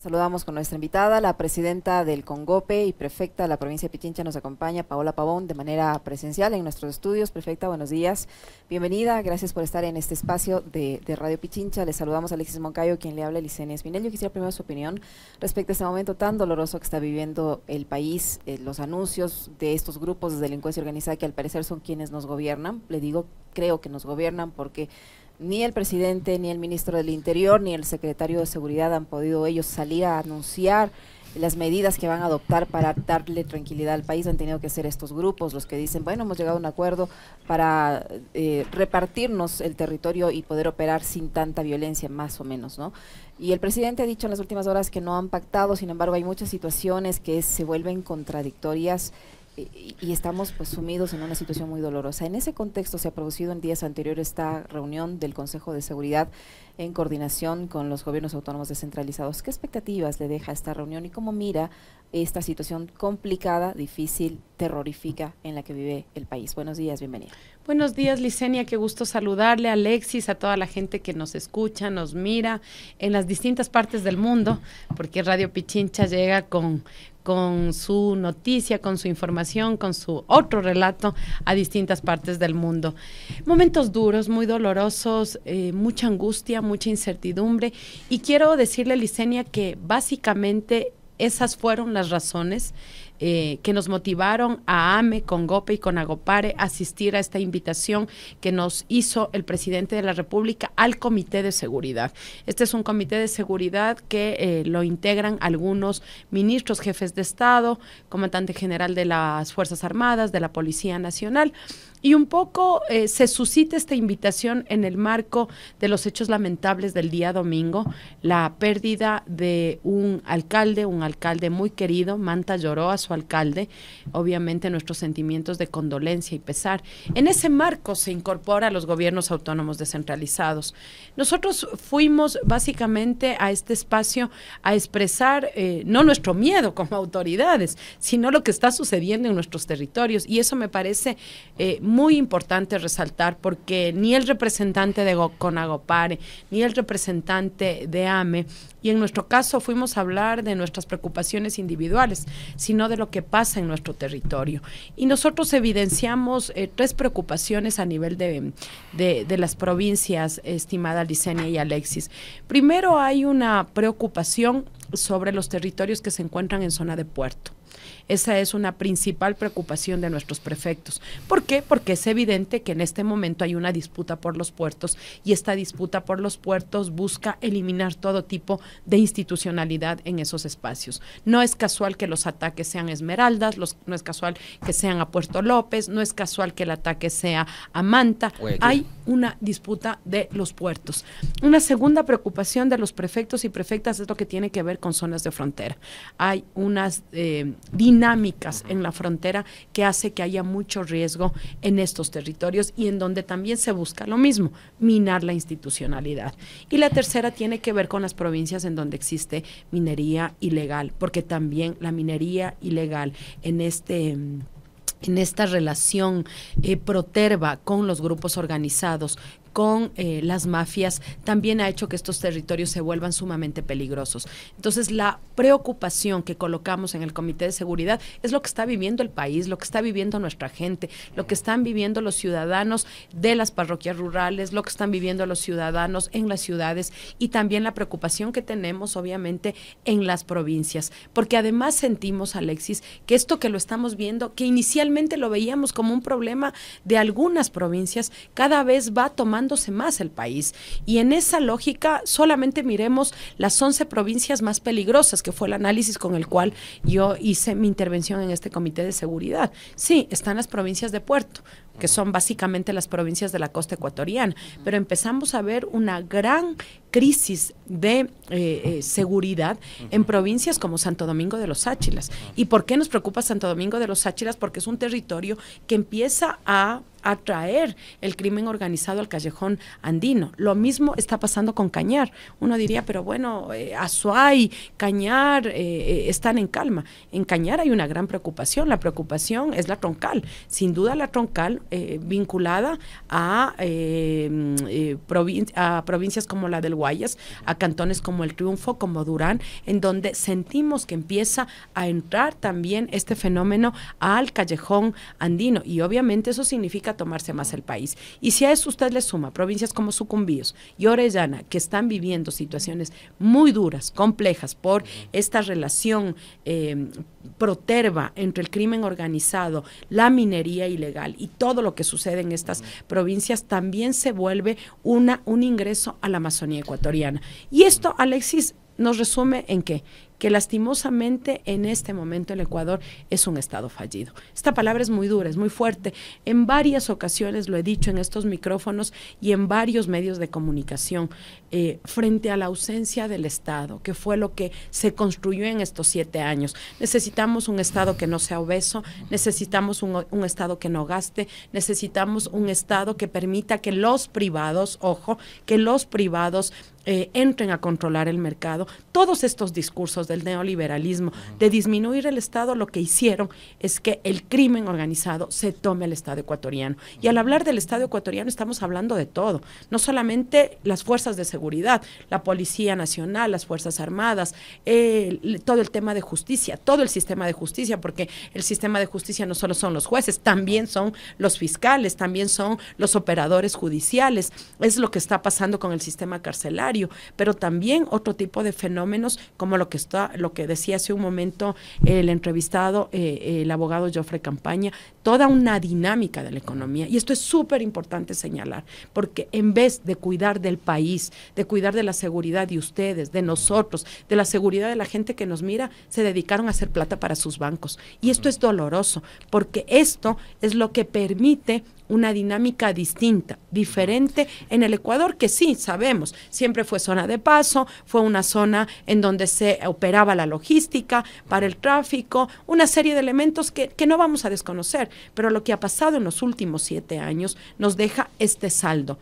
Saludamos con nuestra invitada, la presidenta del CONGOPE y prefecta de la provincia de Pichincha. Nos acompaña Paola Pavón de manera presencial en nuestros estudios. Prefecta, buenos días. Bienvenida, gracias por estar en este espacio de Radio Pichincha. Les saludamos a Alexis Moncayo, quien le habla, Licenia Espinel. Yo quisiera primero su opinión respecto a este momento tan doloroso que está viviendo el país, los anuncios de estos grupos de delincuencia organizada que al parecer son quienes nos gobiernan. Le digo, creo que nos gobiernan porque ni el presidente, ni el ministro del Interior, ni el secretario de Seguridad han podido ellos salir a anunciar las medidas que van a adoptar para darle tranquilidad al país. Han tenido que ser estos grupos los que dicen, bueno, hemos llegado a un acuerdo para repartirnos el territorio y poder operar sin tanta violencia, más o menos, ¿no? Y el presidente ha dicho en las últimas horas que no han pactado. Sin embargo, hay muchas situaciones que se vuelven contradictorias y estamos pues sumidos en una situación muy dolorosa. En ese contexto se ha producido en días anteriores esta reunión del Consejo de Seguridad en coordinación con los gobiernos autónomos descentralizados. ¿Qué expectativas le deja esta reunión y cómo mira esta situación complicada, difícil, terrorífica en la que vive el país? Buenos días, bienvenida. Buenos días, Licenia, qué gusto saludarle, a Alexis, a toda la gente que nos escucha, nos mira en las distintas partes del mundo, porque Radio Pichincha llega con su noticia, con su información, con su otro relato a distintas partes del mundo. Momentos duros, muy dolorosos, mucha angustia, mucha incertidumbre, y quiero decirle, Licenia, que básicamente esas fueron las razones que nos motivaron a AME, CONGOPE y CONAGOPARE a asistir a esta invitación que nos hizo el presidente de la República al Comité de Seguridad. Este es un comité de seguridad que lo integran algunos ministros, jefes de Estado, comandante general de las Fuerzas Armadas, de la Policía Nacional. Y un poco se suscita esta invitación en el marco de los hechos lamentables del día domingo, la pérdida de un alcalde muy querido. Manta lloró a su alcalde, obviamente nuestros sentimientos de condolencia y pesar. En ese marco se incorpora a los gobiernos autónomos descentralizados. Nosotros fuimos básicamente a este espacio a expresar no nuestro miedo como autoridades, sino lo que está sucediendo en nuestros territorios, y eso me parece muy importante resaltar, porque ni el representante de CONAGOPARE, ni el representante de AME, y en nuestro caso fuimos a hablar de nuestras preocupaciones individuales, sino de lo que pasa en nuestro territorio. Y nosotros evidenciamos tres preocupaciones a nivel de las provincias, estimada Licenia y Alexis. Primero, hay una preocupación sobre los territorios que se encuentran en zona de puerto. Esa es una principal preocupación de nuestros prefectos. ¿Por qué? Porque es evidente que en este momento hay una disputa por los puertos, y esta disputa por los puertos busca eliminar todo tipo de institucionalidad en esos espacios. No es casual que los ataques sean Esmeraldas, no es casual que sean a Puerto López, no es casual que el ataque sea a Manta. Hay una disputa de los puertos. Una segunda preocupación de los prefectos y prefectas es lo que tiene que ver con zonas de frontera. Hay unas dinámicas en la frontera que hace que haya mucho riesgo en estos territorios, y en donde también se busca lo mismo, minar la institucionalidad. Y la tercera tiene que ver con las provincias en donde existe minería ilegal, porque también la minería ilegal en esta relación proterva con los grupos organizados, con las mafias, también ha hecho que estos territorios se vuelvan sumamente peligrosos. Entonces, la preocupación que colocamos en el Comité de Seguridad es lo que está viviendo el país, lo que está viviendo nuestra gente, lo que están viviendo los ciudadanos de las parroquias rurales, lo que están viviendo los ciudadanos en las ciudades, y también la preocupación que tenemos, obviamente, en las provincias. Porque además sentimos, Alexis, que esto que lo estamos viendo, que inicialmente lo veíamos como un problema de algunas provincias, cada vez va tomando más el país, y en esa lógica solamente miremos las 11 provincias más peligrosas, que fue el análisis con el cual yo hice mi intervención en este Comité de Seguridad. Sí, están las provincias de puerto, que son básicamente las provincias de la costa ecuatoriana, pero empezamos a ver una gran crisis de seguridad en provincias como Santo Domingo de los Áchilas. ¿Y por qué nos preocupa Santo Domingo de los Áchilas? Porque es un territorio que empieza a atraer el crimen organizado al callejón andino. Lo mismo está pasando con Cañar. Uno diría, pero bueno, Azuay, Cañar están en calma. En Cañar hay una gran preocupación. La preocupación es la troncal. Sin duda la troncal vinculada a provincias como la del Guayas, a cantones como El Triunfo, como Durán, en donde sentimos que empieza a entrar también este fenómeno al callejón andino, y obviamente eso significa tomarse más el país. Y si a eso usted le suma provincias como Sucumbíos y Orellana, que están viviendo situaciones muy duras, complejas, por esta relación proterva entre el crimen organizado, la minería ilegal y todo lo que sucede en estas provincias, también se vuelve un ingreso a la Amazonía ecuatoriana. Y esto, Alexis, nos resume en qué, que lastimosamente en este momento el Ecuador es un estado fallido. Esta palabra es muy dura, es muy fuerte. En varias ocasiones lo he dicho en estos micrófonos y en varios medios de comunicación, frente a la ausencia del Estado, que fue lo que se construyó en estos 7 años. Necesitamos un Estado que no sea obeso, necesitamos un Estado que no gaste, necesitamos un Estado que permita que los privados, ojo, que los privados entren a controlar el mercado. Todos estos discursos del neoliberalismo de disminuir el Estado, lo que hicieron es que el crimen organizado se tome el Estado ecuatoriano. Y al hablar del Estado ecuatoriano estamos hablando de todo, no solamente las fuerzas de seguridad, la Policía Nacional, las Fuerzas Armadas, todo el tema de justicia, todo el sistema de justicia, porque el sistema de justicia no solo son los jueces, también son los fiscales, también son los operadores judiciales, es lo que está pasando con el sistema carcelario, pero también otro tipo de fenómenos como lo que decía hace un momento el entrevistado, el abogado Joffre Campaña, toda una dinámica de la economía. Y esto es súper importante señalar, porque en vez de cuidar del país, de cuidar de la seguridad de ustedes, de nosotros, de la seguridad de la gente que nos mira, se dedicaron a hacer plata para sus bancos. Y esto es doloroso, porque esto es lo que permite una dinámica distinta, diferente en el Ecuador, que sí, sabemos, siempre fue zona de paso, fue una zona en donde se operaba la logística para el tráfico, una serie de elementos que no vamos a desconocer, pero lo que ha pasado en los últimos 7 años nos deja este saldo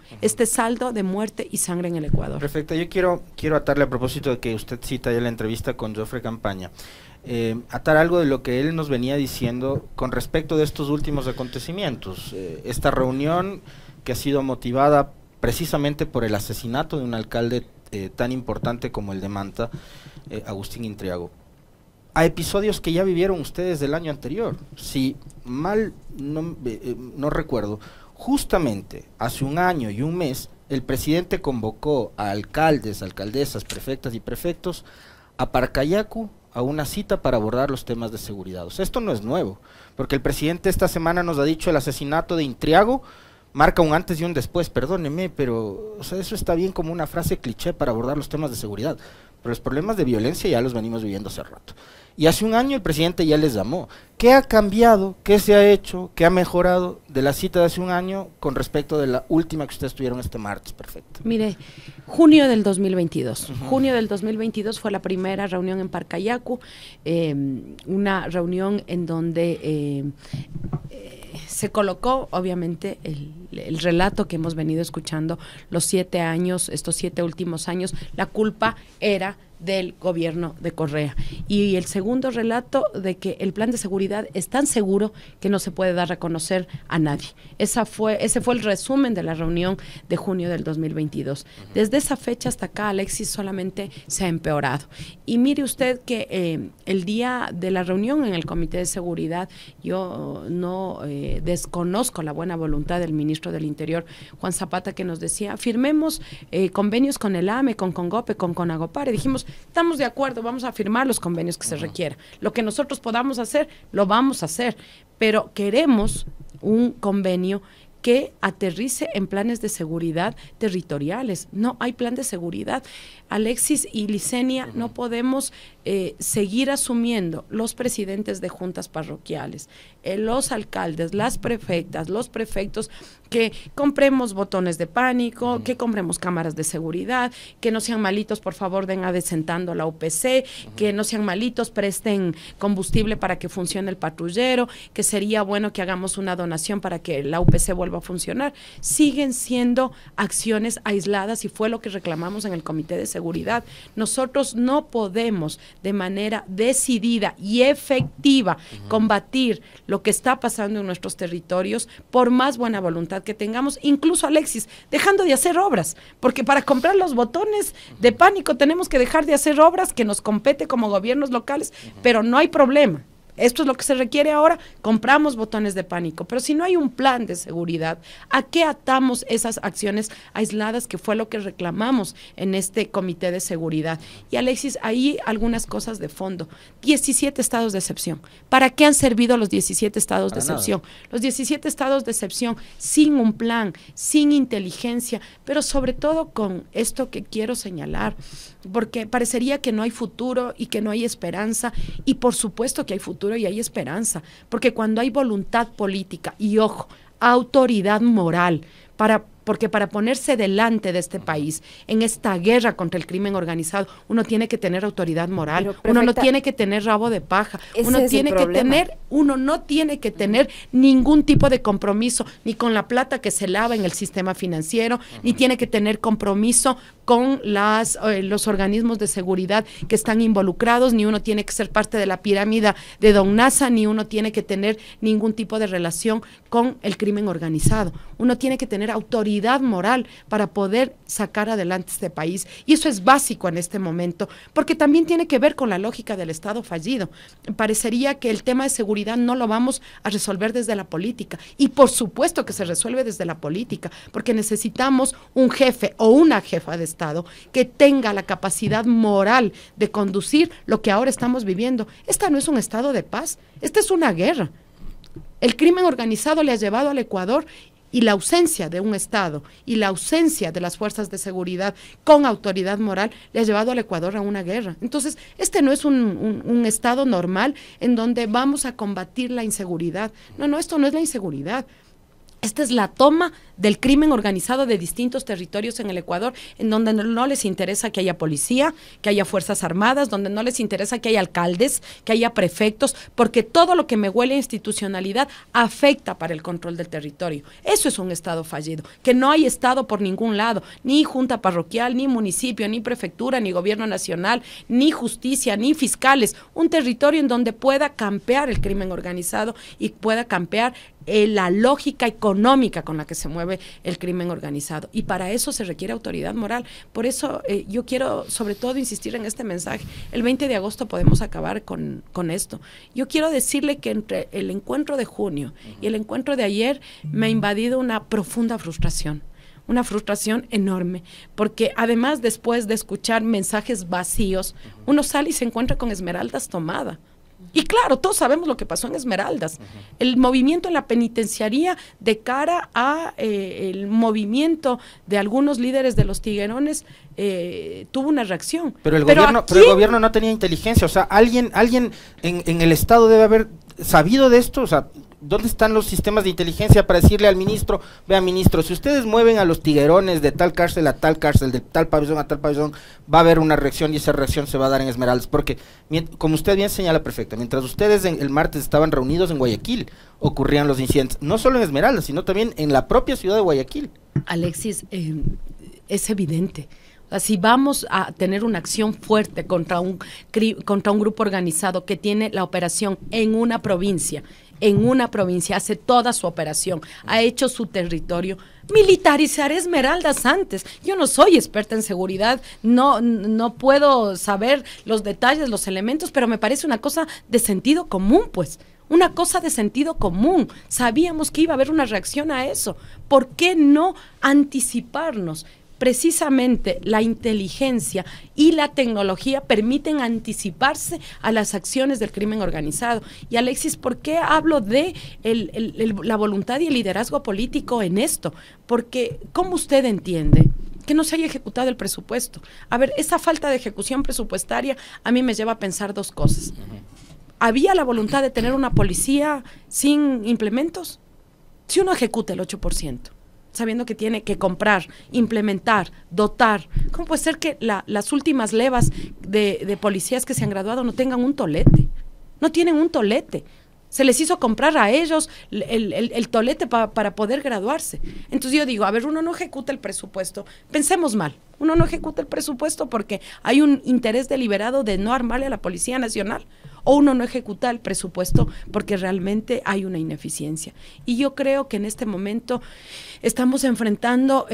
de muerte y sangre en el Ecuador. Perfecto, yo quiero atarle a propósito de que usted cita ya la entrevista con Joffre Campaña, atar algo de lo que él nos venía diciendo con respecto de estos últimos acontecimientos. Esta reunión que ha sido motivada precisamente por el asesinato de un alcalde tan importante como el de Manta, Agustín Intriago, a episodios que ya vivieron ustedes del año anterior. Si mal no recuerdo, justamente hace 1 año y 1 mes, el presidente convocó a alcaldes, alcaldesas, prefectas y prefectos a Parcayacu a una cita para abordar los temas de seguridad. O sea, esto no es nuevo, porque el presidente esta semana nos ha dicho el asesinato de Intriago marca un antes y un después, perdóneme, pero o sea, eso está bien como una frase cliché para abordar los temas de seguridad, pero los problemas de violencia ya los venimos viviendo hace rato. Y hace 1 año el presidente ya les llamó. ¿Qué ha cambiado? ¿Qué se ha hecho? ¿Qué ha mejorado de la cita de hace 1 año con respecto de la última que ustedes tuvieron este martes? Perfecto. Mire, junio del 2022. Junio del 2022 fue la primera reunión en Parcayacu, una reunión en donde se colocó, obviamente, el relato que hemos venido escuchando los 7 años, estos 7 últimos años. La culpa era del gobierno de Correa. Y el segundo relato de que el plan de seguridad es tan seguro que no se puede dar a conocer a nadie. Ese fue el resumen de la reunión de junio del 2022. Desde esa fecha hasta acá, Alexis, solamente se ha empeorado. Y mire usted que el día de la reunión en el Comité de Seguridad, yo no desconozco la buena voluntad del ministro del Interior, Juan Zapata, que nos decía, firmemos convenios con el AME, con Congope, con Conagopare. Dijimos, estamos de acuerdo, vamos a firmar los convenios que se requiera. Lo que nosotros podamos hacer, lo vamos a hacer, pero queremos un convenio que aterrice en planes de seguridad territoriales. No hay plan de seguridad. Alexis y Licenia, no podemos seguir asumiendo los presidentes de juntas parroquiales, los alcaldes, las prefectas, los prefectos, que compremos botones de pánico, que compremos cámaras de seguridad, que no sean malitos, por favor, den adecentando la UPC, que no sean malitos, presten combustible para que funcione el patrullero, que sería bueno que hagamos una donación para que la UPC vuelva a funcionar. Siguen siendo acciones aisladas y fue lo que reclamamos en el Comité de Seguridad seguridad. Nosotros no podemos de manera decidida y efectiva combatir lo que está pasando en nuestros territorios por más buena voluntad que tengamos, incluso, Alexis, dejando de hacer obras, porque para comprar los botones de pánico tenemos que dejar de hacer obras que nos compete como gobiernos locales, pero no hay problema. Esto es lo que se requiere ahora, compramos botones de pánico, pero si no hay un plan de seguridad, ¿a qué atamos esas acciones aisladas que fue lo que reclamamos en este comité de seguridad? Y Alexis, ahí algunas cosas de fondo. 17 estados de excepción. ¿Para qué han servido los 17 estados de excepción? Los 17 estados de excepción sin un plan, sin inteligencia, pero sobre todo con esto que quiero señalar, porque parecería que no hay futuro y que no hay esperanza, y por supuesto que hay futuro y hay esperanza, porque cuando hay voluntad política y, ojo, autoridad moral, porque para ponerse delante de este país en esta guerra contra el crimen organizado, uno tiene que tener autoridad moral, uno no tiene que tener rabo de paja, uno no tiene que tener ningún tipo de compromiso ni con la plata que se lava en el sistema financiero, ni tiene que tener compromiso con los organismos de seguridad que están involucrados, ni uno tiene que ser parte de la pirámide de Don Nasa, ni uno tiene que tener ningún tipo de relación con el crimen organizado. Uno tiene que tener autoridad moral para poder sacar adelante este país, y eso es básico en este momento, porque también tiene que ver con la lógica del Estado fallido. Parecería que el tema de seguridad no lo vamos a resolver desde la política, y por supuesto que se resuelve desde la política, porque necesitamos un jefe o una jefa de Estado que tenga la capacidad moral de conducir lo que ahora estamos viviendo. Esta no es un estado de paz, esta es una guerra. El crimen organizado le ha llevado al Ecuador, y la ausencia de un Estado y la ausencia de las fuerzas de seguridad con autoridad moral le ha llevado al Ecuador a una guerra. Entonces, este no es un Estado normal en donde vamos a combatir la inseguridad. No, esto no es la inseguridad. Esta es la toma del crimen organizado de distintos territorios en el Ecuador, en donde no les interesa que haya policía, que haya fuerzas armadas, donde no les interesa que haya alcaldes, que haya prefectos, porque todo lo que me huele a institucionalidad afecta para el control del territorio. Eso es un Estado fallido, que no hay Estado por ningún lado, ni junta parroquial, ni municipio, ni prefectura, ni gobierno nacional, ni justicia, ni fiscales. Un territorio en donde pueda campear el crimen organizado y pueda campear la lógica económica con la que se mueve el crimen organizado, y para eso se requiere autoridad moral. Por eso yo quiero sobre todo insistir en este mensaje. El 20 de agosto podemos acabar con esto. Yo quiero decirle que entre el encuentro de junio y el encuentro de ayer me ha invadido una profunda frustración. Una frustración enorme, porque además, después de escuchar mensajes vacíos, uno sale y se encuentra con Esmeraldas tomada. Y claro, todos sabemos lo que pasó en Esmeraldas. El movimiento en la penitenciaría de cara a el movimiento de algunos líderes de los tiguerones tuvo una reacción. Pero el gobierno no tenía inteligencia. O sea, alguien en el Estado debe haber sabido de esto. O sea, ¿dónde están los sistemas de inteligencia para decirle al ministro, vea ministro, si ustedes mueven a los tiguerones de tal cárcel a tal cárcel, de tal pabellón a tal pabellón, va a haber una reacción y esa reacción se va a dar en Esmeraldas? Porque, como usted bien señala perfecto, mientras ustedes el martes estaban reunidos en Guayaquil, ocurrían los incidentes, no solo en Esmeraldas, sino también en la propia ciudad de Guayaquil. Alexis, es evidente. Si vamos a tener una acción fuerte contra un grupo organizado que tiene la operación en una provincia, hace toda su operación, ha hecho su territorio, militarizar Esmeraldas antes. Yo no soy experta en seguridad, no puedo saber los detalles, los elementos, pero me parece una cosa de sentido común, pues. Una cosa de sentido común. Sabíamos que iba a haber una reacción a eso. ¿Por qué no anticiparnos? Precisamente la inteligencia y la tecnología permiten anticiparse a las acciones del crimen organizado. Y Alexis, ¿por qué hablo de la voluntad y el liderazgo político en esto? Porque, ¿cómo usted entiende que no se haya ejecutado el presupuesto? A ver, esa falta de ejecución presupuestaria a mí me lleva a pensar dos cosas. ¿Había la voluntad de tener una policía sin implementos? Si uno ejecuta el 8%, sabiendo que tiene que comprar, implementar, dotar, ¿cómo puede ser que las últimas levas de policías que se han graduado no tengan un tolete? No tienen un tolete. Se les hizo comprar a ellos el tolete para poder graduarse. Entonces yo digo, a ver, uno no ejecuta el presupuesto, pensemos mal, uno no ejecuta el presupuesto porque hay un interés deliberado de no armarle a la Policía Nacional, o uno no ejecuta el presupuesto porque realmente hay una ineficiencia. Y yo creo que en este momento estamos enfrentando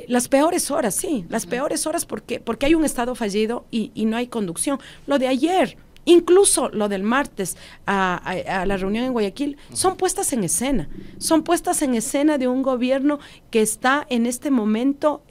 las peores horas, sí, las peores horas porque hay un Estado fallido y no hay conducción. Lo de ayer, incluso lo del martes a la reunión en Guayaquil, son puestas en escena de un gobierno que está en este momento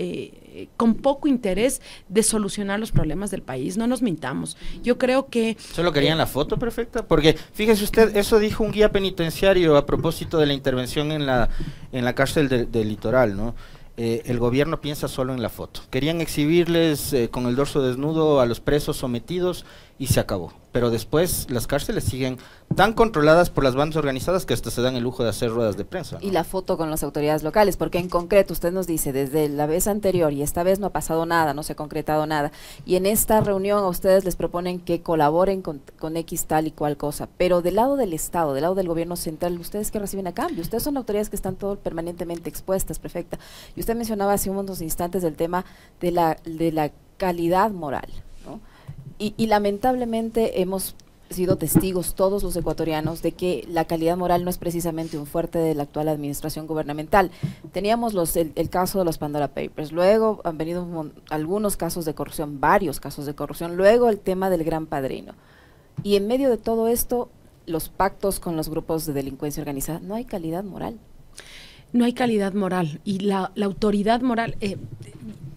con poco interés de solucionar los problemas del país. No nos mintamos. Yo creo que... ¿Solo querían la foto perfecta? Porque fíjese usted, eso dijo un guía penitenciario a propósito de la intervención en la cárcel del Litoral, ¿no? El gobierno piensa solo en la foto. Querían exhibirles con el dorso desnudo a los presos sometidos y se acabó. Pero después las cárceles siguen tan controladas por las bandas organizadas que hasta se dan el lujo de hacer ruedas de prensa, ¿no? Y la foto con las autoridades locales, porque en concreto usted nos dice, desde la vez anterior y esta vez no ha pasado nada, no se ha concretado nada, y en esta reunión a ustedes les proponen que colaboren con X tal y cual cosa, pero del lado del Estado, del lado del gobierno central, ¿ustedes qué reciben a cambio? Ustedes son autoridades que están todo permanentemente expuestas, perfecta. Y usted mencionaba hace unos instantes el tema de la calidad moral, ¿no? Y lamentablemente hemos sido testigos todos los ecuatorianos de que la calidad moral no es precisamente un fuerte de la actual administración gubernamental. Teníamos el caso de los Pandora Papers, luego han venido algunos casos de corrupción, varios casos de corrupción, luego el tema del Gran Padrino. Y en medio de todo esto, los pactos con los grupos de delincuencia organizada, no hay calidad moral. No hay calidad moral y la autoridad moral...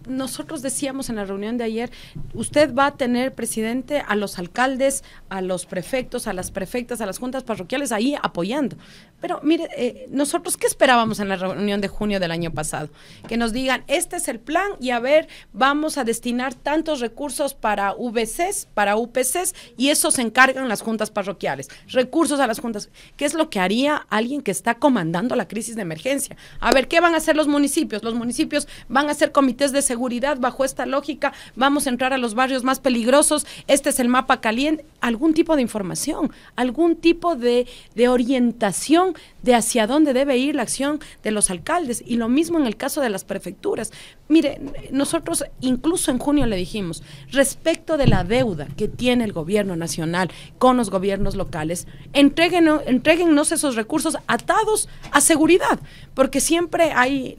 nosotros decíamos en la reunión de ayer, usted va a tener, presidente, a los alcaldes, a los prefectos, a las prefectas, a las juntas parroquiales ahí apoyando. Pero mire, nosotros, ¿qué esperábamos en la reunión de junio del año pasado? Que nos digan, este es el plan y a ver, vamos a destinar tantos recursos para VCs, para UPCs y eso se encargan las juntas parroquiales. Recursos a las juntas. ¿Qué es lo que haría alguien que está comandando la crisis de emergencia? A ver, ¿qué van a hacer los municipios? Los municipios van a hacer comités de seguridad bajo esta lógica, vamos a entrar a los barrios más peligrosos, este es el mapa caliente, algún tipo de información, algún tipo de orientación de hacia dónde debe ir la acción de los alcaldes, y lo mismo en el caso de las prefecturas. Mire, nosotros incluso en junio le dijimos, respecto de la deuda que tiene el gobierno nacional con los gobiernos locales, entréguennos esos recursos atados a seguridad, porque siempre hay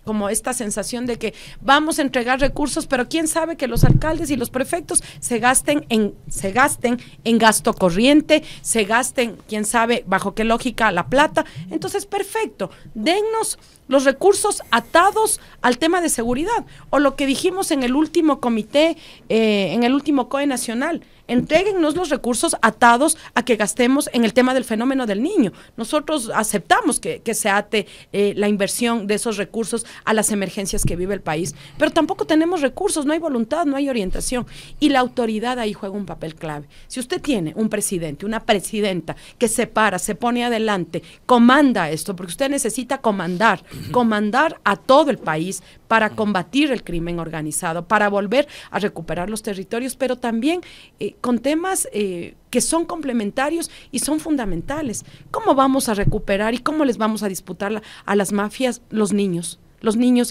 como esta sensación de que vamos a entregar recursos, pero quién sabe que los alcaldes y los prefectos se gasten en gasto corriente, se gasten, quién sabe bajo qué lógica, la plata. Entonces, perfecto, dennos los recursos atados al tema de seguridad, o lo que dijimos en el último comité, en el último COE nacional, entréguennos los recursos atados a que gastemos en el tema del fenómeno del niño. Nosotros aceptamos que se ate la inversión de esos recursos a las emergencias que vive el país, pero tampoco tenemos recursos, no hay voluntad, no hay orientación, y la autoridad ahí juega un papel clave. Si usted tiene un presidente, una presidenta que se para, se pone adelante, comanda esto, porque usted necesita comandar a todo el país para combatir el crimen organizado, para volver a recuperar los territorios, pero también con temas que son complementarios y son fundamentales. ¿Cómo vamos a recuperar y cómo les vamos a disputar a las mafias los niños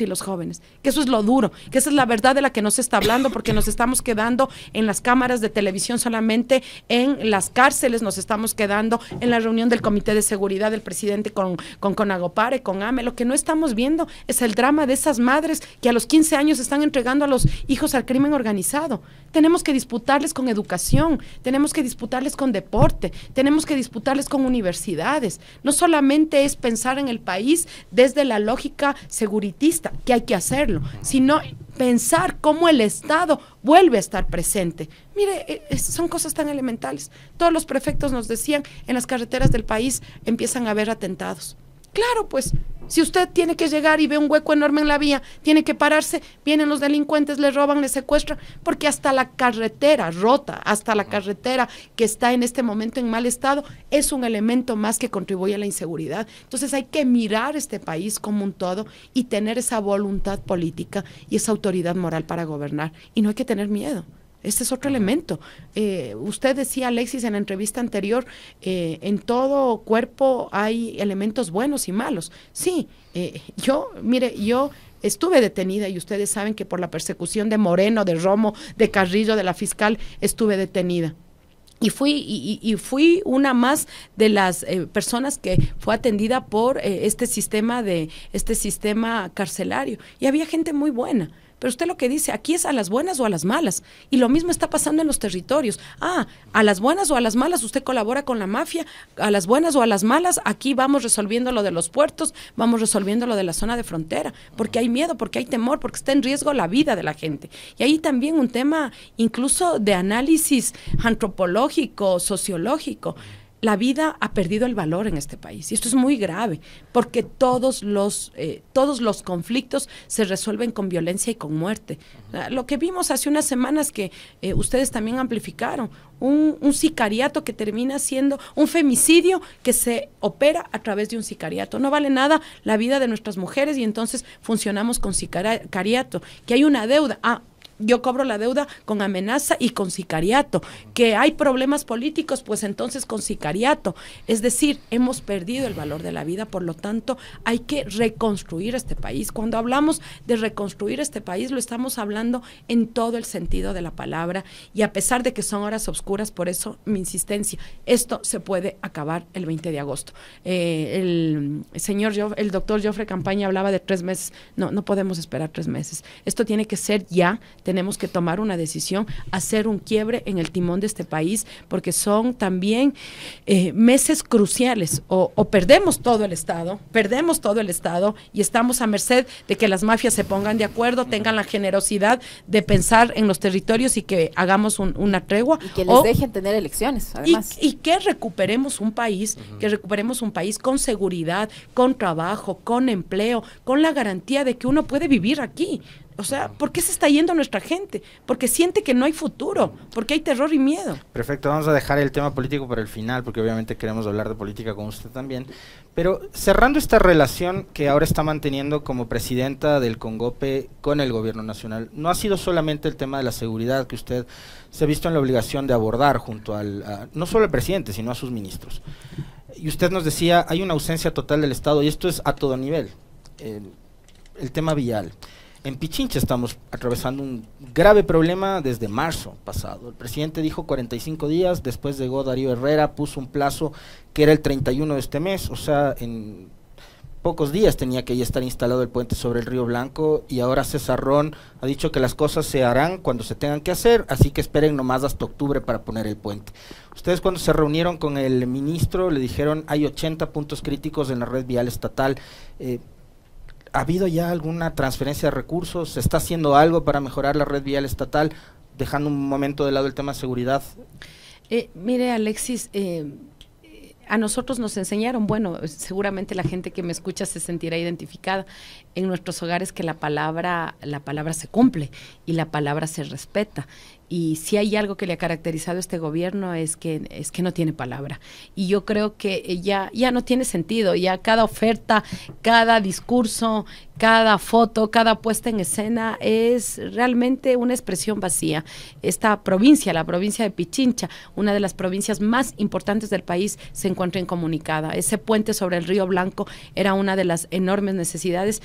y los jóvenes? Que eso es lo duro, que esa es la verdad de la que no se está hablando, porque nos estamos quedando en las cámaras de televisión solamente, en las cárceles, nos estamos quedando en la reunión del Comité de Seguridad del presidente con Conagopare, con AME. Lo que no estamos viendo es el drama de esas madres que a los 15 años están entregando a los hijos al crimen organizado. Tenemos que disputarles con educación, tenemos que disputarles con deporte, tenemos que disputarles con universidades. No solamente es pensar en el país desde la lógica seguritista, que hay que hacerlo, sino pensar cómo el Estado vuelve a estar presente. Mire, son cosas tan elementales. Todos los prefectos nos decían, en las carreteras del país empiezan a haber atentados. Claro, pues, si usted tiene que llegar y ve un hueco enorme en la vía, tiene que pararse, vienen los delincuentes, le roban, le secuestran, porque hasta la carretera rota, hasta la carretera que está en este momento en mal estado, es un elemento más que contribuye a la inseguridad. Entonces hay que mirar este país como un todo y tener esa voluntad política y esa autoridad moral para gobernar. Y no hay que tener miedo. Este es otro elemento. Usted decía, Alexis, en la entrevista anterior, en todo cuerpo hay elementos buenos y malos. Sí, yo estuve detenida y ustedes saben que por la persecución de Moreno, de Romo, de Carrillo, de la fiscal, estuve detenida. Y fui una más de las personas que fue atendida por este sistema carcelario. Y había gente muy buena. Pero usted lo que dice, aquí es a las buenas o a las malas. Y lo mismo está pasando en los territorios. A las buenas o a las malas usted colabora con la mafia, a las buenas o a las malas, aquí vamos resolviendo lo de los puertos, vamos resolviendo lo de la zona de frontera, porque hay miedo, porque hay temor, porque está en riesgo la vida de la gente. Y ahí también un tema incluso de análisis antropológico, sociológico. La vida ha perdido el valor en este país y esto es muy grave porque todos los conflictos se resuelven con violencia y con muerte. Lo que vimos hace unas semanas que ustedes también amplificaron, un sicariato que termina siendo un femicidio que se opera a través de un sicariato. No vale nada la vida de nuestras mujeres y entonces funcionamos con sicariato, que hay una deuda. Yo cobro la deuda con amenaza y con sicariato, que hay problemas políticos, pues entonces con sicariato. Es decir, hemos perdido el valor de la vida, por lo tanto hay que reconstruir este país. Cuando hablamos de reconstruir este país, lo estamos hablando en todo el sentido de la palabra y a pesar de que son horas oscuras, por eso mi insistencia, esto se puede acabar el 20 de agosto. El doctor Joffre Campaña hablaba de 3 meses, no podemos esperar 3 meses, esto tiene que ser ya. Tenemos que tomar una decisión, hacer un quiebre en el timón de este país, porque son también meses cruciales, o perdemos todo el Estado y estamos a merced de que las mafias se pongan de acuerdo, tengan la generosidad de pensar en los territorios y que hagamos una tregua. Y que les dejen tener elecciones, además. Y que recuperemos un país, con seguridad, con trabajo, con empleo, con la garantía de que uno puede vivir aquí. O sea, ¿por qué se está yendo nuestra gente? Porque siente que no hay futuro, porque hay terror y miedo. Perfecto, vamos a dejar el tema político para el final, porque obviamente queremos hablar de política con usted también. Pero cerrando esta relación que ahora está manteniendo como presidenta del CONGOPE con el gobierno nacional, no ha sido solamente el tema de la seguridad que usted se ha visto en la obligación de abordar junto no solo al presidente, sino a sus ministros. Y usted nos decía, hay una ausencia total del Estado, y esto es a todo nivel. El tema vial. En Pichincha estamos atravesando un grave problema desde marzo pasado. El presidente dijo 45 días, después llegó Darío Herrera, puso un plazo que era el 31 de este mes, o sea, en pocos días tenía que ya estar instalado el puente sobre el Río Blanco, y ahora César Ron ha dicho que las cosas se harán cuando se tengan que hacer, así que esperen nomás hasta octubre para poner el puente. Ustedes cuando se reunieron con el ministro le dijeron hay 80 puntos críticos en la red vial estatal. ¿Ha habido ya alguna transferencia de recursos? ¿Se está haciendo algo para mejorar la red vial estatal, dejando un momento de lado el tema de seguridad? Mire, Alexis, a nosotros nos enseñaron, bueno, seguramente la gente que me escucha se sentirá identificada en nuestros hogares, que la palabra se cumple y la palabra se respeta. Y si hay algo que le ha caracterizado a este gobierno es que no tiene palabra. Y yo creo que ya no tiene sentido, ya cada oferta, cada discurso, cada foto, cada puesta en escena es realmente una expresión vacía. Esta provincia, la provincia de Pichincha, una de las provincias más importantes del país, se encuentra incomunicada. Ese puente sobre el Río Blanco era una de las enormes necesidades.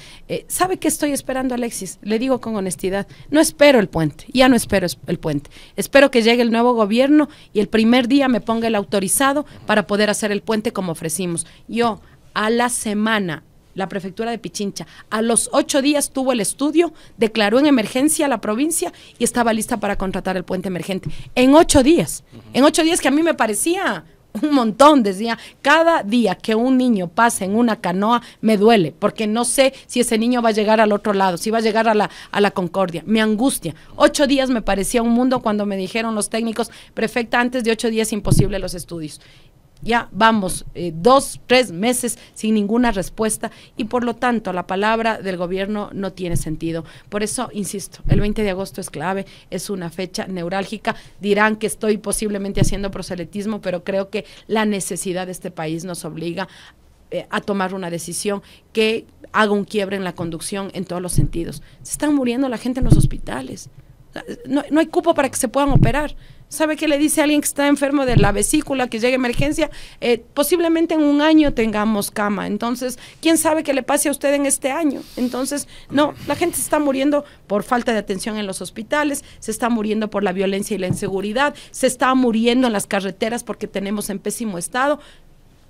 ¿Sabe qué estoy esperando, Alexis? Le digo con honestidad, no espero el puente, ya no espero el puente. Espero que llegue el nuevo gobierno y el primer día me ponga el autorizado para poder hacer el puente como ofrecimos. Yo, a la semana, la prefectura de Pichincha, a los 8 días tuvo el estudio, declaró en emergencia a la provincia y estaba lista para contratar el puente emergente. En 8 días, que a mí me parecía un montón. Decía, cada día que un niño pasa en una canoa me duele, porque no sé si ese niño va a llegar al otro lado, si va a llegar a la Concordia, me angustia. 8 días me parecía un mundo cuando me dijeron los técnicos, prefecta, antes de 8 días imposible los estudios. Ya vamos 2, 3 meses sin ninguna respuesta y por lo tanto la palabra del gobierno no tiene sentido. Por eso, insisto, el 20 de agosto es clave, es una fecha neurálgica. Dirán que estoy posiblemente haciendo proselitismo, pero creo que la necesidad de este país nos obliga a tomar una decisión que haga un quiebre en la conducción en todos los sentidos. Se están muriendo la gente en los hospitales. No hay cupo para que se puedan operar. ¿Sabe qué le dice a alguien que está enfermo de la vesícula, que llegue a emergencia? Posiblemente en un año tengamos cama. Entonces, ¿quién sabe qué le pase a usted en este año? Entonces, no, la gente se está muriendo por falta de atención en los hospitales, se está muriendo por la violencia y la inseguridad, se está muriendo en las carreteras porque tenemos en pésimo estado.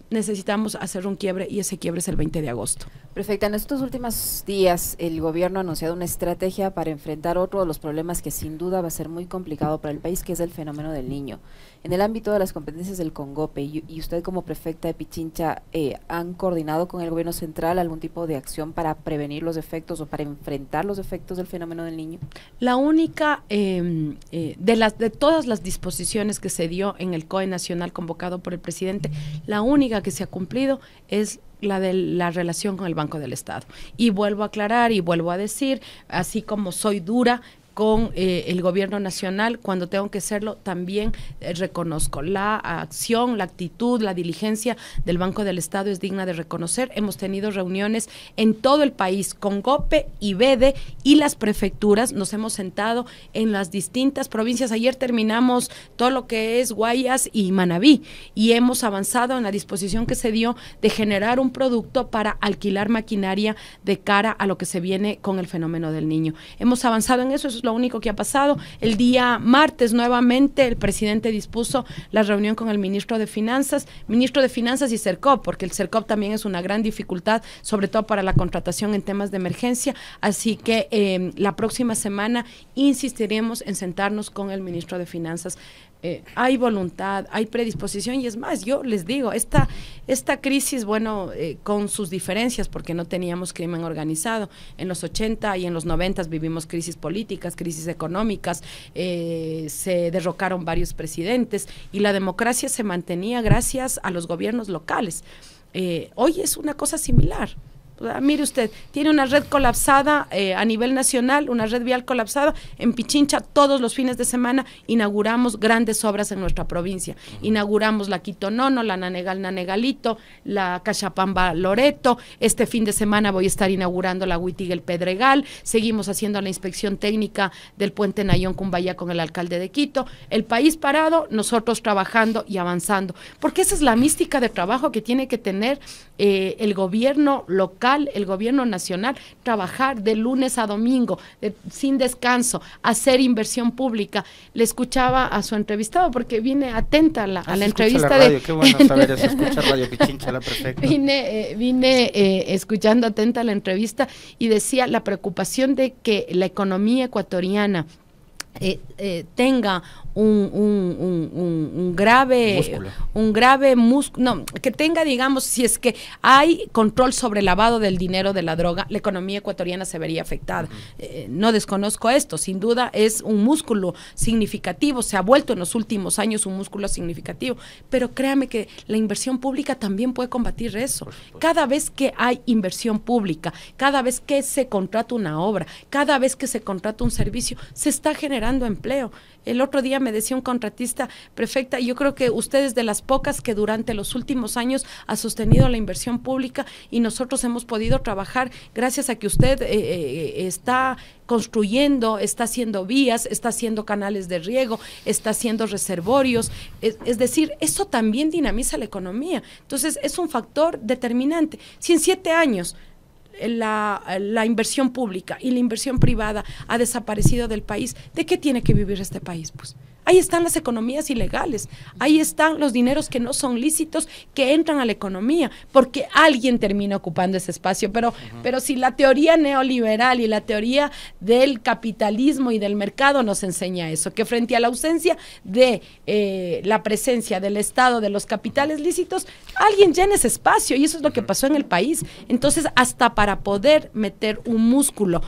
Necesitamos hacer un quiebre y ese quiebre es el 20 de agosto. Perfecto. En estos últimos días el gobierno ha anunciado una estrategia para enfrentar otro de los problemas que sin duda va a ser muy complicado para el país, que es el fenómeno del niño. En el ámbito de las competencias del CONGOPE y usted como prefecta de Pichincha, ¿han coordinado con el gobierno central algún tipo de acción para prevenir los efectos o para enfrentar los efectos del fenómeno del niño? La única de todas las disposiciones que se dio en el COE nacional convocado por el presidente, la única que se ha cumplido es la de la relación con el Banco del Estado. Y vuelvo a aclarar y vuelvo a decir, así como soy dura con el gobierno nacional, cuando tengo que serlo, también reconozco la acción, la actitud, la diligencia del Banco del Estado es digna de reconocer. Hemos tenido reuniones en todo el país, CONGOPE, IBEDE y las prefecturas, nos hemos sentado en las distintas provincias. Ayer terminamos todo lo que es Guayas y Manabí y hemos avanzado en la disposición que se dio de generar un producto para alquilar maquinaria de cara a lo que se viene con el fenómeno del niño. Hemos avanzado en eso es lo único que ha pasado. El día martes nuevamente el presidente dispuso la reunión con el ministro de Finanzas y CERCOP, porque el CERCOP también es una gran dificultad, sobre todo para la contratación en temas de emergencia, así que la próxima semana insistiremos en sentarnos con el ministro de Finanzas. Hay voluntad, hay predisposición y es más, yo les digo, esta crisis, bueno, con sus diferencias, porque no teníamos crimen organizado, en los 80 y en los 90 vivimos crisis políticas, crisis económicas, se derrocaron varios presidentes y la democracia se mantenía gracias a los gobiernos locales. Hoy es una cosa similar. Mire usted, tiene una red colapsada a nivel nacional, una red vial colapsada. En Pichincha todos los fines de semana inauguramos grandes obras en nuestra provincia. Inauguramos la Quitonono, la Nanegal-Nanegalito, la Cachapamba-Loreto. Este fin de semana voy a estar inaugurando la Huitiguel-Pedregal. Seguimos haciendo la inspección técnica del puente Nayón-Cumbaya con el alcalde de Quito. El país parado, nosotros trabajando y avanzando. Porque esa es la mística de trabajo que tiene que tener el gobierno local, el gobierno nacional, trabajar de lunes a domingo, sin descanso, hacer inversión pública. Le escuchaba a su entrevistado, porque vine atenta a la entrevista la radio, qué bueno saber eso, escucha Radio Pichincha, la perfecta. Vine escuchando atenta a la entrevista y decía la preocupación de que la economía ecuatoriana tenga un grave músculo, no, que tenga, digamos, si es que hay control sobre el lavado del dinero de la droga, la economía ecuatoriana se vería afectada. No desconozco esto, sin duda es un músculo significativo, se ha vuelto en los últimos años un músculo significativo, pero créame que la inversión pública también puede combatir eso. Cada vez que hay inversión pública, cada vez que se contrata una obra, cada vez que se contrata un servicio, se está generando empleo. El otro día me decía un contratista, prefecta, yo creo que usted es de las pocas que durante los últimos años ha sostenido la inversión pública y nosotros hemos podido trabajar gracias a que usted está construyendo, está haciendo vías, está haciendo canales de riego, está haciendo reservorios, es decir, eso también dinamiza la economía. Entonces es un factor determinante. Si en 7 años la inversión pública y la inversión privada ha desaparecido del país, ¿de qué tiene que vivir este país? Pues ahí están las economías ilegales, ahí están los dineros que no son lícitos que entran a la economía, porque alguien termina ocupando ese espacio, pero si la teoría neoliberal y la teoría del capitalismo y del mercado nos enseña eso, que frente a la ausencia de la presencia del Estado, de los capitales lícitos, alguien llena ese espacio y eso es lo que pasó en el país. Entonces, hasta para poder meter un músculo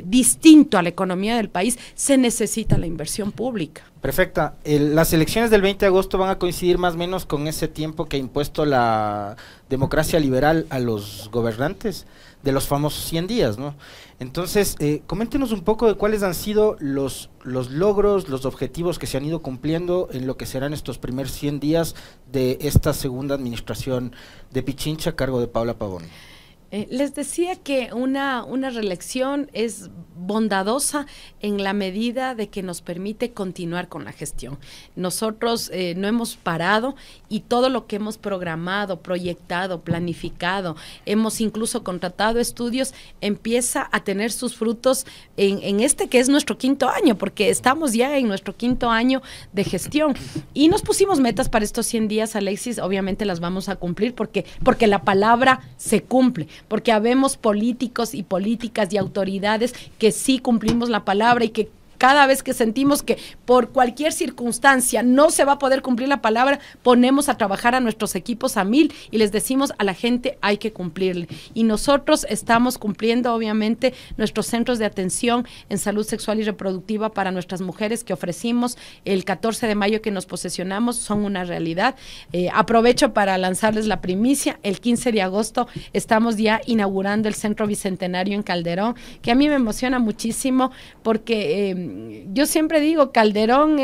distinto a la economía del país, se necesita la inversión pública. Perfecta. Las elecciones del 20 de agosto van a coincidir más o menos con ese tiempo que ha impuesto la democracia liberal a los gobernantes de los famosos 100 días, ¿no? Entonces, coméntenos un poco de cuáles han sido los logros, los objetivos que se han ido cumpliendo en lo que serán estos primeros 100 días de esta segunda administración de Pichincha a cargo de Paula Pavón. Les decía que una reelección es bondadosa en la medida de que nos permite continuar con la gestión. Nosotros no hemos parado y todo lo que hemos programado, proyectado, planificado, hemos incluso contratado estudios, empieza a tener sus frutos en este que es nuestro 5º año, porque estamos ya en nuestro 5º año de gestión. Y nos pusimos metas para estos 100 días, Alexis, obviamente las vamos a cumplir porque la palabra se cumple, porque habemos políticos y políticas y autoridades que sí cumplimos la palabra y que cada vez que sentimos que por cualquier circunstancia no se va a poder cumplir la palabra, ponemos a trabajar a nuestros equipos a 1000 y les decimos a la gente hay que cumplirle. Y nosotros estamos cumpliendo obviamente nuestros centros de atención en salud sexual y reproductiva para nuestras mujeres que ofrecimos el 14 de mayo que nos posesionamos, son una realidad. Aprovecho para lanzarles la primicia, el 15 de agosto estamos ya inaugurando el Centro Bicentenario en Calderón, que a mí me emociona muchísimo porque yo siempre digo, Calderón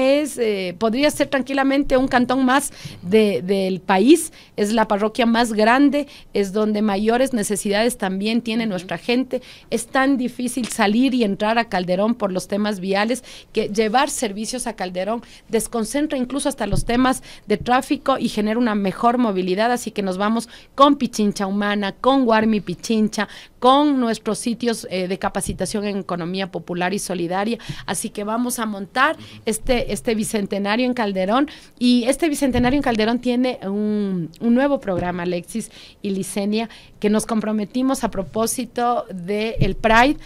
podría ser tranquilamente un cantón más del país, es la parroquia más grande, es donde mayores necesidades también tiene nuestra gente, es tan difícil salir y entrar a Calderón por los temas viales, que llevar servicios a Calderón desconcentra incluso hasta los temas de tráfico y genera una mejor movilidad, así que nos vamos con Pichincha Humana, con Guarmi Pichincha, con nuestros sitios de capacitación en economía popular y solidaria, así que vamos a montar este Bicentenario en Calderón, y este Bicentenario en Calderón tiene un nuevo programa, Alexis y Licenia, que nos comprometimos a propósito del Pride,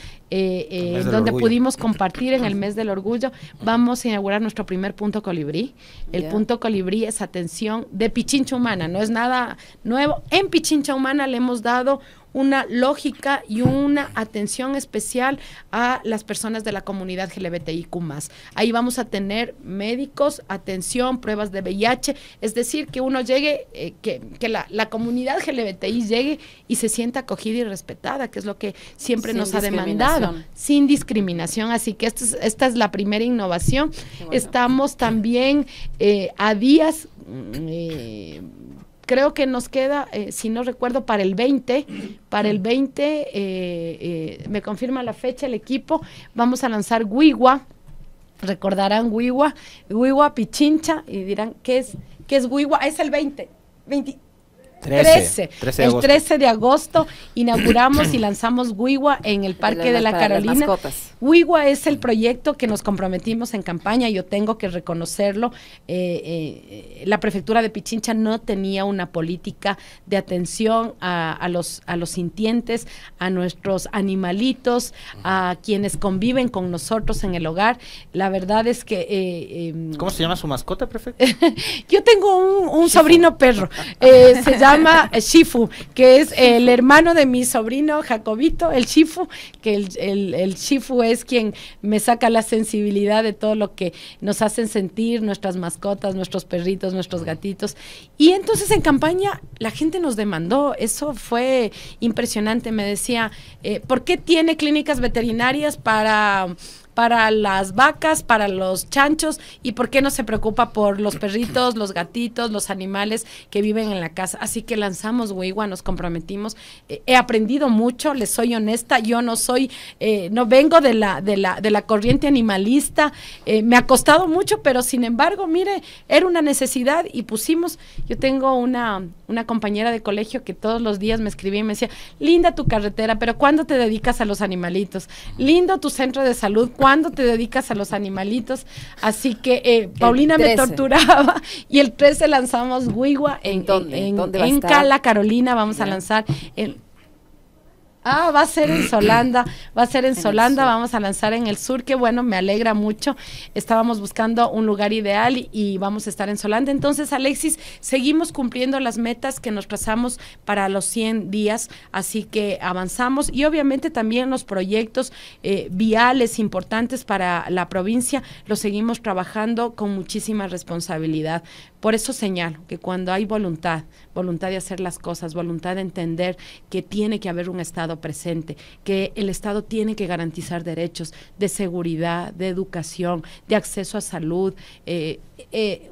donde pudimos compartir en el mes del orgullo. Vamos a inaugurar nuestro primer punto colibrí. El punto colibrí es atención de Pichincha Humana, no es nada nuevo. En Pichincha Humana le hemos dado una lógica y una atención especial a las personas de la comunidad LGBTIQ+. Ahí vamos a tener médicos, atención, pruebas de VIH, es decir, que uno llegue, que la comunidad LGBTI llegue y se sienta acogida y respetada, que es lo que siempre nos ha demandado, sin discriminación. Así que esta es la primera innovación. Bueno. Estamos también a días... creo que nos queda, si no recuerdo, para el 20, me confirma la fecha el equipo, vamos a lanzar Wiwa, recordarán Wiwa Pichincha, y dirán, ¿qué es Wiwa? Es el 13 de agosto inauguramos y lanzamos Wiwa en el Parque de la Carolina. Wiwa es el proyecto que nos comprometimos en campaña, yo tengo que reconocerlo. La prefectura de Pichincha no tenía una política de atención a los sintientes, a nuestros animalitos, a quienes conviven con nosotros en el hogar. La verdad es que... ¿Cómo se llama su mascota, prefecto? Yo tengo un sobrino perro, se llama Shifu, que es el hermano de mi sobrino Jacobito, el Shifu, que el Shifu es quien me saca la sensibilidad de todo lo que nos hacen sentir nuestras mascotas, nuestros perritos, nuestros gatitos. Y entonces en campaña la gente nos demandó, eso fue impresionante, me decía, ¿por qué tiene clínicas veterinarias para las vacas, para los chanchos, y por qué no se preocupa por los perritos, los gatitos, los animales que viven en la casa? Así que lanzamos Wiwa, nos comprometimos. He aprendido mucho, les soy honesta, yo no soy, no vengo de la corriente animalista, me ha costado mucho, pero sin embargo, mire, era una necesidad y pusimos. Yo tengo una compañera de colegio que todos los días me escribía y me decía, linda tu carretera, pero ¿cuándo te dedicas a los animalitos? Lindo tu centro de salud, ¿cuándo te dedicas a los animalitos? Así que Paulina me torturaba, y el 13 lanzamos Wiwa en Cala, Carolina, vamos a lanzar va a ser en Solanda, vamos a lanzar en el sur, que bueno, me alegra mucho. Estábamos buscando un lugar ideal y vamos a estar en Solanda. Entonces, Alexis, seguimos cumpliendo las metas que nos trazamos para los 100 días, así que avanzamos, y obviamente también los proyectos viales importantes para la provincia los seguimos trabajando con muchísima responsabilidad. Por eso señalo que cuando hay voluntad de hacer las cosas, voluntad de entender que tiene que haber un Estado presente, que el Estado tiene que garantizar derechos de seguridad, de educación, de acceso a salud,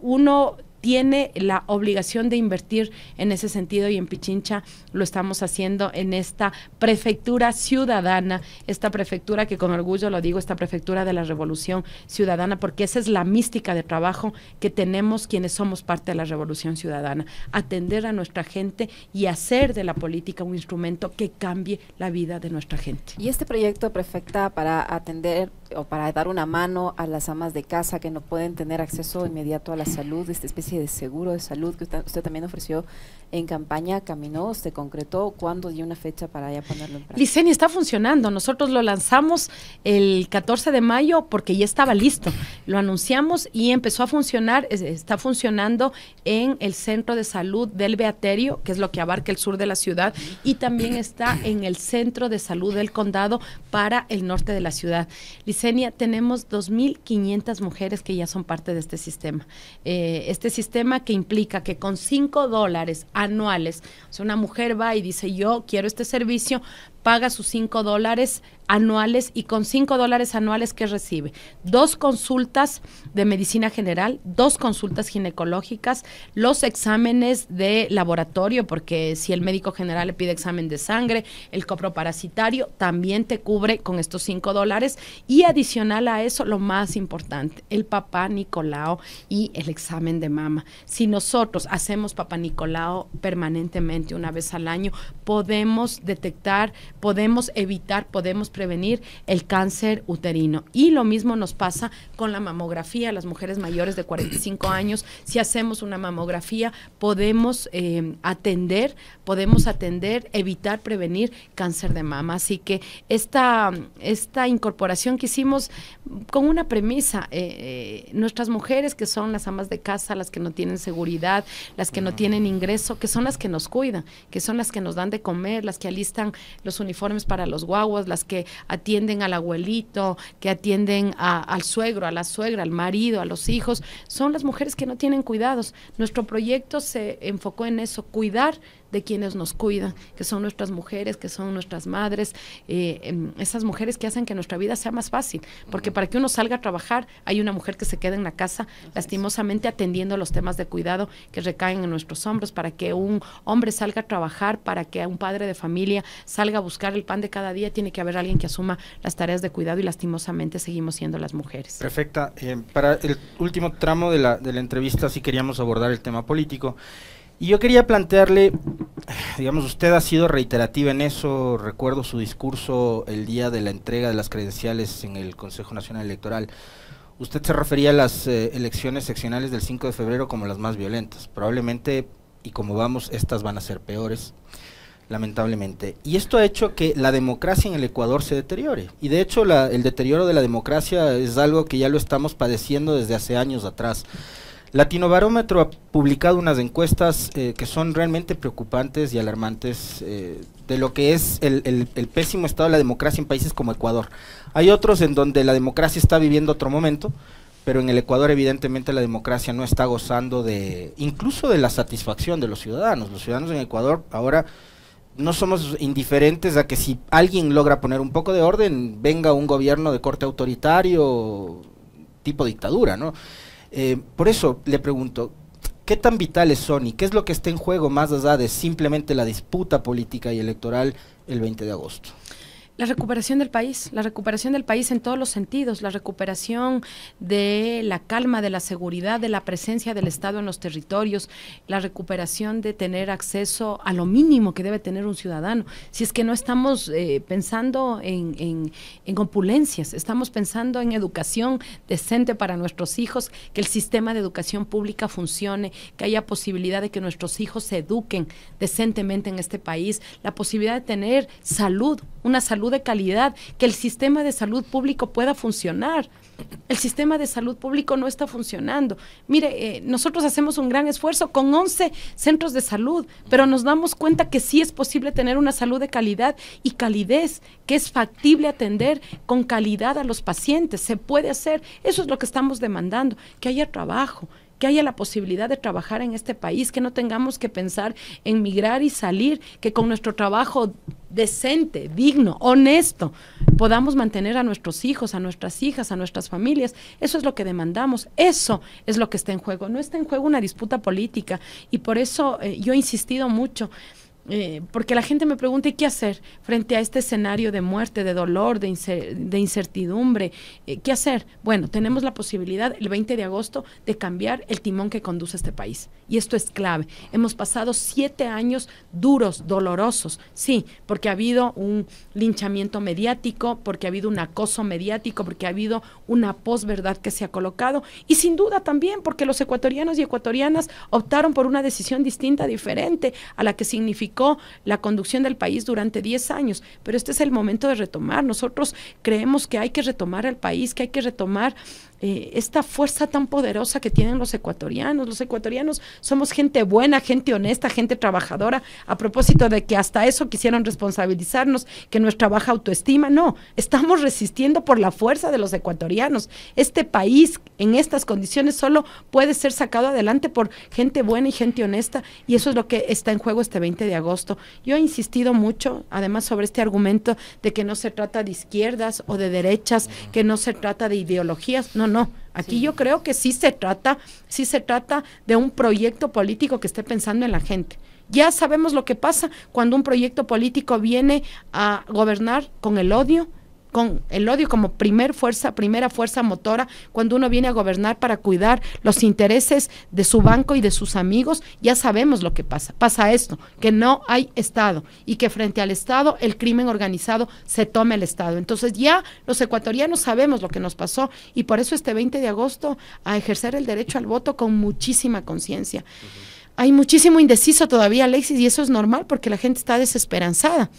uno tiene la obligación de invertir en ese sentido, y en Pichincha lo estamos haciendo en esta prefectura ciudadana, esta prefectura que con orgullo lo digo, esta prefectura de la revolución ciudadana, porque esa es la mística de trabajo que tenemos quienes somos parte de la revolución ciudadana, atender a nuestra gente y hacer de la política un instrumento que cambie la vida de nuestra gente. Y este proyecto, prefecta, para atender o para dar una mano a las amas de casa que no pueden tener acceso inmediato a la salud, esta especie de seguro de salud que usted también ofreció en campaña, ¿caminó, se concretó? ¿Cuándo dio una fecha para ya ponerlo en práctica? Licenia, está funcionando. Nosotros lo lanzamos el 14 de mayo porque ya estaba listo. Lo anunciamos y empezó a funcionar. Está funcionando en el Centro de Salud del Beaterio, que es lo que abarca el sur de la ciudad, y también está en el Centro de Salud del Condado para el norte de la ciudad. Licenia, tenemos 2.500 mujeres que ya son parte de este sistema. Este sistema que implica que con $5 anuales, o sea, una mujer va y dice, yo quiero este servicio, paga sus $5 anuales, y con $5 anuales, ¿qué recibe? 2 consultas de medicina general, 2 consultas ginecológicas, los exámenes de laboratorio, porque si el médico general le pide examen de sangre, el coproparasitario también te cubre con estos $5, y adicional a eso, lo más importante, el papá Nicolau y el examen de mama. Si nosotros hacemos papá Nicolau permanentemente una vez al año, podemos detectar, podemos evitar, podemos prevenir el cáncer uterino. Y lo mismo nos pasa con la mamografía. Las mujeres mayores de 45 años, si hacemos una mamografía, podemos atender, evitar, prevenir cáncer de mama. Así que esta incorporación que hicimos con una premisa, nuestras mujeres que son las amas de casa, las que no tienen seguridad, las que no tienen ingreso, que son las que nos cuidan, que son las que nos dan de comer, las que alistan los uniformes para los guaguas, las que atienden al abuelito, que atienden al suegro, a la suegra, al marido, a los hijos, son las mujeres que no tienen cuidados. Nuestro proyecto se enfocó en eso, cuidar de quienes nos cuidan, que son nuestras mujeres, que son nuestras madres, esas mujeres que hacen que nuestra vida sea más fácil, porque para que uno salga a trabajar hay una mujer que se queda en la casa, lastimosamente atendiendo los temas de cuidado que recaen en nuestros hombros. Para que un hombre salga a trabajar, para que un padre de familia salga a buscar el pan de cada día, tiene que haber alguien que asuma las tareas de cuidado, y lastimosamente seguimos siendo las mujeres. Perfecta. Para el último tramo de la entrevista sí queríamos abordar el tema político. Y yo quería plantearle, digamos, usted ha sido reiterativa en eso. Recuerdo su discurso el día de la entrega de las credenciales en el Consejo Nacional Electoral. Usted se refería a las elecciones seccionales del 5 de febrero como las más violentas. Probablemente, y como vamos, estas van a ser peores, lamentablemente. Y esto ha hecho que la democracia en el Ecuador se deteriore. Y de hecho el deterioro de la democracia es algo que ya lo estamos padeciendo desde hace años atrás. Latinobarómetro ha publicado unas encuestas que son realmente preocupantes y alarmantes de lo que es el pésimo estado de la democracia en países como Ecuador. Hay otros en donde la democracia está viviendo otro momento, pero en el Ecuador evidentemente la democracia no está gozando incluso de la satisfacción de los ciudadanos. Los ciudadanos en Ecuador ahora no somos indiferentes a que si alguien logra poner un poco de orden, venga un gobierno de corte autoritario, tipo dictadura, ¿no? Por eso le pregunto, ¿qué tan vitales son y qué es lo que está en juego más allá de simplemente la disputa política y electoral el 20 de agosto? La recuperación del país en todos los sentidos, la recuperación de la calma, de la seguridad, de la presencia del Estado en los territorios, la recuperación de tener acceso a lo mínimo que debe tener un ciudadano. Si es que no estamos pensando en opulencias, estamos pensando en educación decente para nuestros hijos, que el sistema de educación pública funcione, que haya posibilidad de que nuestros hijos se eduquen decentemente en este país, la posibilidad de tener salud, una salud de calidad, que el sistema de salud público pueda funcionar. El sistema de salud público no está funcionando. Mire, nosotros hacemos un gran esfuerzo con 11 centros de salud, pero nos damos cuenta que sí es posible tener una salud de calidad y calidez, que es factible atender con calidad a los pacientes. Se puede hacer. Eso es lo que estamos demandando, que haya trabajo, que que haya la posibilidad de trabajar en este país, que no tengamos que pensar en migrar y salir, que con nuestro trabajo decente, digno, honesto, podamos mantener a nuestros hijos, a nuestras hijas, a nuestras familias. Eso es lo que demandamos, eso es lo que está en juego. No está en juego una disputa política, y por eso yo he insistido mucho. Porque la gente me pregunta, ¿y qué hacer frente a este escenario de muerte, de dolor, de incertidumbre? ¿Qué hacer? Bueno, tenemos la posibilidad el 20 de agosto de cambiar el timón que conduce este país, y esto es clave. Hemos pasado 7 años duros, dolorosos, sí, porque ha habido un linchamiento mediático, porque ha habido un acoso mediático, porque ha habido una posverdad que se ha colocado, y sin duda también porque los ecuatorianos y ecuatorianas optaron por una decisión distinta, diferente a la que significó la conducción del país durante 10 años, pero este es el momento de retomar. Nosotros creemos que hay que retomar el país, que hay que retomar esta fuerza tan poderosa que tienen los ecuatorianos. Los ecuatorianos somos gente buena, gente honesta, gente trabajadora, a propósito de que hasta eso quisieron responsabilizarnos, que nuestra baja autoestima. No, estamos resistiendo por la fuerza de los ecuatorianos. Este país en estas condiciones solo puede ser sacado adelante por gente buena y gente honesta, y eso es lo que está en juego este 20 de agosto. Yo he insistido mucho, además, sobre este argumento de que no se trata de izquierdas o de derechas, que no se trata de ideologías. No, aquí yo creo que sí se trata de un proyecto político que esté pensando en la gente. Ya sabemos lo que pasa cuando un proyecto político viene a gobernar con el odio como primera fuerza motora. Cuando uno viene a gobernar para cuidar los intereses de su banco y de sus amigos, ya sabemos lo que pasa. Pasa esto, que no hay Estado, y que frente al Estado el crimen organizado se toma el Estado. Entonces ya los ecuatorianos sabemos lo que nos pasó, y por eso este 20 de agosto a ejercer el derecho al voto con muchísima conciencia. Hay muchísimo indeciso todavía, Alexis, y eso es normal porque la gente está desesperanzada.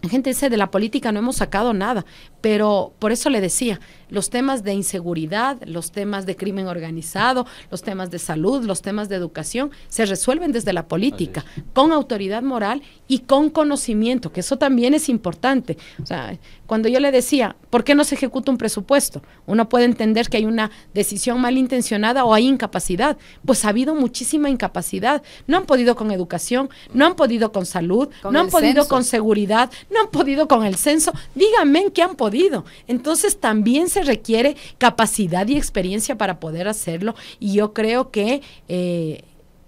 La gente dice, de la política no hemos sacado nada, pero por eso le decía, los temas de inseguridad, los temas de crimen organizado, los temas de salud, los temas de educación, se resuelven desde la política, con autoridad moral y con conocimiento, que eso también es importante. O sea, cuando yo le decía, ¿por qué no se ejecuta un presupuesto? Uno puede entender que hay una decisión malintencionada o hay incapacidad. Pues ha habido muchísima incapacidad. No han podido con educación, no han podido con salud, no han podido con seguridad, no han podido con el censo. Díganme en qué han podido. Entonces también se requiere capacidad y experiencia para poder hacerlo, y yo creo que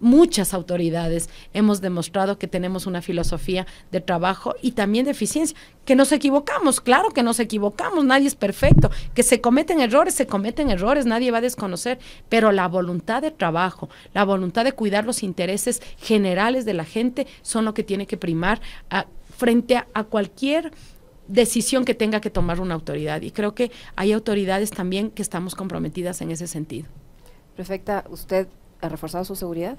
muchas autoridades hemos demostrado que tenemos una filosofía de trabajo y también de eficiencia, que nos equivocamos, claro que nos equivocamos, nadie es perfecto, que se cometen errores, nadie va a desconocer, pero la voluntad de trabajo, la voluntad de cuidar los intereses generales de la gente son lo que tiene que primar frente a cualquier decisión que tenga que tomar una autoridad, y creo que hay autoridades también que estamos comprometidas en ese sentido. Prefecta, ¿usted ha reforzado su seguridad?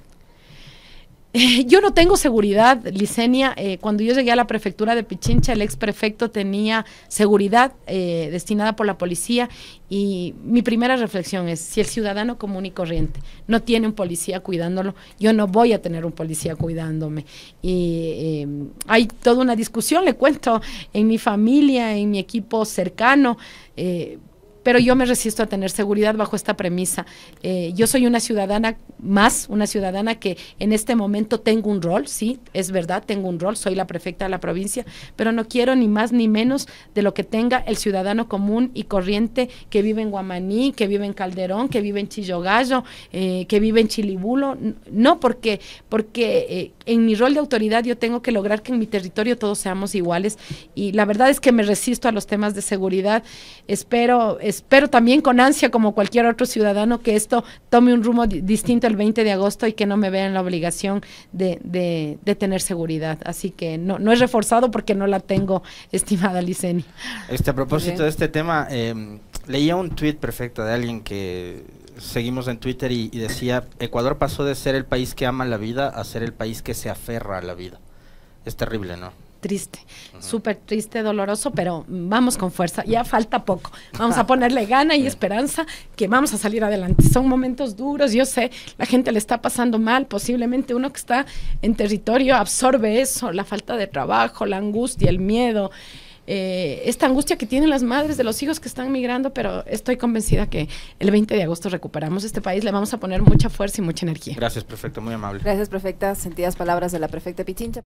Yo no tengo seguridad, Licenia. Cuando yo llegué a la prefectura de Pichincha, el ex prefecto tenía seguridad destinada por la policía, y mi primera reflexión es, si el ciudadano común y corriente no tiene un policía cuidándolo, yo no voy a tener un policía cuidándome. Y hay toda una discusión, le cuento, en mi familia, en mi equipo cercano, pero yo me resisto a tener seguridad bajo esta premisa. Yo soy una ciudadana que en este momento tengo un rol, sí, es verdad, tengo un rol, soy la prefecta de la provincia, pero no quiero ni más ni menos de lo que tenga el ciudadano común y corriente que vive en Guamaní, que vive en Calderón, que vive en Chillogallo, que vive en Chilibulo. No, porque en mi rol de autoridad yo tengo que lograr que en mi territorio todos seamos iguales, y la verdad es que me resisto a los temas de seguridad. Espero también con ansia, como cualquier otro ciudadano, que esto tome un rumbo distinto el 20 de agosto y que no me vean la obligación de tener seguridad. Así que no es reforzado porque no la tengo, estimada Licenia. A propósito de este tema, leía un tuit perfecto de alguien que seguimos en Twitter y decía, Ecuador pasó de ser el país que ama la vida a ser el país que se aferra a la vida. Es terrible, ¿no? Triste, súper triste, doloroso, pero vamos con fuerza, ya falta poco, vamos a ponerle gana y esperanza que vamos a salir adelante. Son momentos duros, yo sé, la gente le está pasando mal, posiblemente uno que está en territorio absorbe eso, la falta de trabajo, la angustia, el miedo, esta angustia que tienen las madres de los hijos que están migrando, pero estoy convencida que el 20 de agosto recuperamos este país, le vamos a poner mucha fuerza y mucha energía. Gracias, prefecta, muy amable. Gracias, prefecta. Sentidas palabras de la prefecta Pichincha.